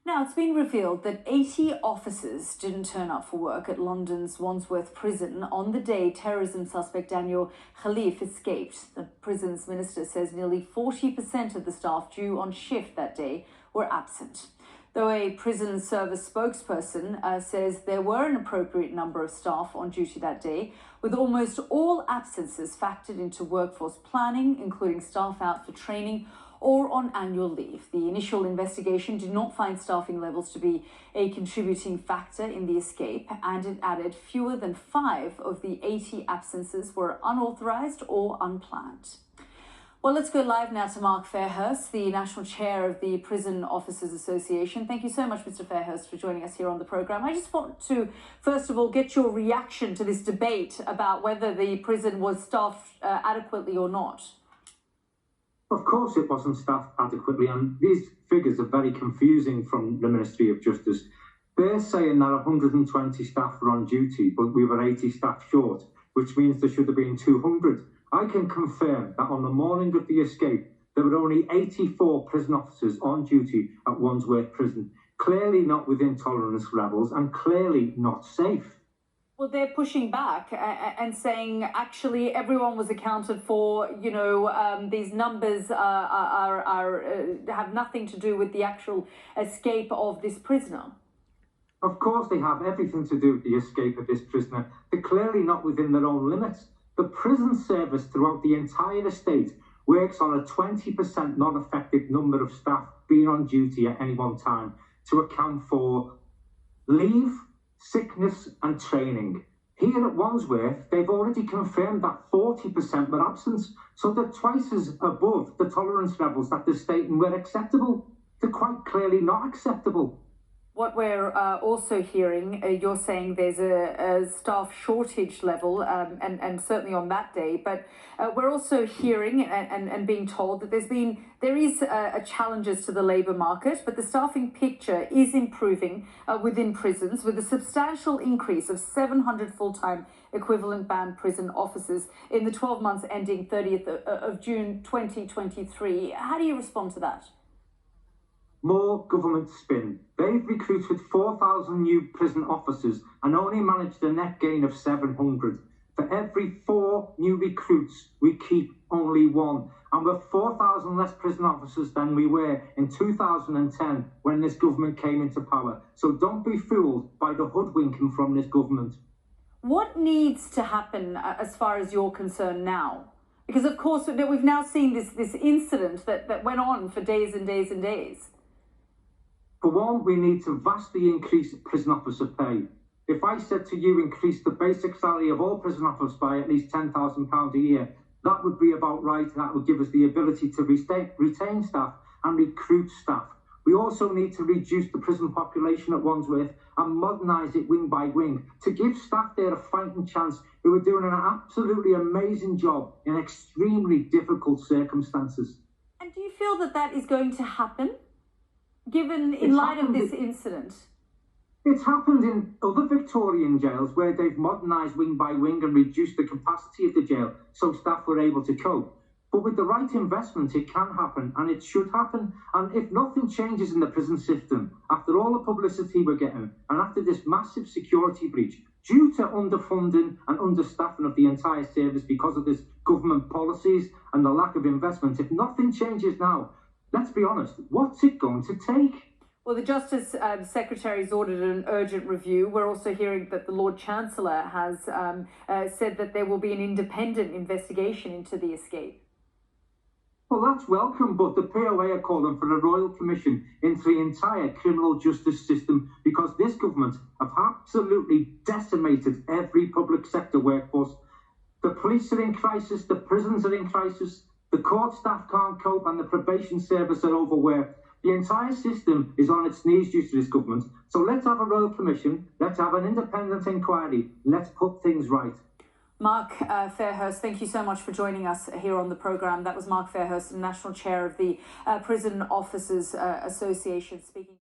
Now, it's been revealed that 80 officers didn't turn up for work at London's Wandsworth prison on the day terrorism suspect Daniel Khalif escaped. The prison's minister says nearly 40% of the staff due on shift that day were absent. Though a prison service spokesperson says there were an appropriate number of staff on duty that day, with almost all absences factored into workforce planning, including staff out for training or on annual leave. The initial investigation did not find staffing levels to be a contributing factor in the escape, and it added fewer than 5 of the 80 absences were unauthorised or unplanned. Well, let's go live now to Mark Fairhurst, the National Chair of the Prison Officers Association. Thank you so much, Mr. Fairhurst, for joining us here on the programme. I just want to, first of all, get your reaction to this debate about whether the prison was staffed adequately or not. Of course it wasn't staffed adequately, and these figures are very confusing from the Ministry of Justice. They're saying that 120 staff were on duty, but we were 80 staff short, which means there should have been 200. I can confirm that on the morning of the escape, there were only 84 prison officers on duty at Wandsworth Prison, clearly not within tolerance levels and clearly not safe. Well, they're pushing back and saying actually everyone was accounted for. These numbers have nothing to do with the actual escape of this prisoner. Of course they have everything to do with the escape of this prisoner. They're clearly not within their own limits. The prison service throughout the entire estate works on a 20% non-effective number of staff being on duty at any one time to account for leave, sickness and training. Here at Wandsworth, they've already confirmed that 40% were absent, so they're twice as above the tolerance levels that they're stating were acceptable. They're quite clearly not acceptable. What we're also hearing, you're saying there's a staff shortage level, and certainly on that day, but we're also hearing and being told that there is challenges to the labour market, but the staffing picture is improving within prisons, with a substantial increase of 700 full-time equivalent band prison officers in the 12 months ending 30th of June 2023. How do you respond to that? More government spin. They've recruited 4,000 new prison officers and only managed a net gain of 700. For every 4 new recruits, we keep only 1. And we're 4,000 less prison officers than we were in 2010 when this government came into power. So don't be fooled by the hoodwinking from this government. What needs to happen as far as you're concerned now? Because, of course, we've now seen this incident that went on for days and days and days. For one, we need to vastly increase prison officer pay. If I said to you increase the basic salary of all prison officers by at least £10,000 a year, that would be about right. That would give us the ability to retain staff and recruit staff. We also need to reduce the prison population at Wandsworth and modernise it wing by wing to give staff there a fighting chance who are doing an absolutely amazing job in extremely difficult circumstances. And do you feel that is going to happen? Given in light of this incident? It's happened in other Victorian jails where they've modernised wing by wing and reduced the capacity of the jail so staff were able to cope. But with the right investment, it can happen and it should happen. And if nothing changes in the prison system, after all the publicity we're getting and after this massive security breach, due to underfunding and understaffing of the entire service because of this government policies and the lack of investment, if nothing changes now, let's be honest, what's it going to take? Well, the Justice Secretary's ordered an urgent review. We're also hearing that the Lord Chancellor has said that there will be an independent investigation into the escape. Well, that's welcome, but the POA are calling for a royal commission into the entire criminal justice system because this government have absolutely decimated every public sector workforce. The police are in crisis, the prisons are in crisis, the court staff can't cope and the probation service are overworked. The entire system is on its knees due to this government. So let's have a royal commission, let's have an independent inquiry, let's put things right. Mark Fairhurst, thank you so much for joining us here on the programme. That was Mark Fairhurst, National Chair of the Prison Officers Association, speaking.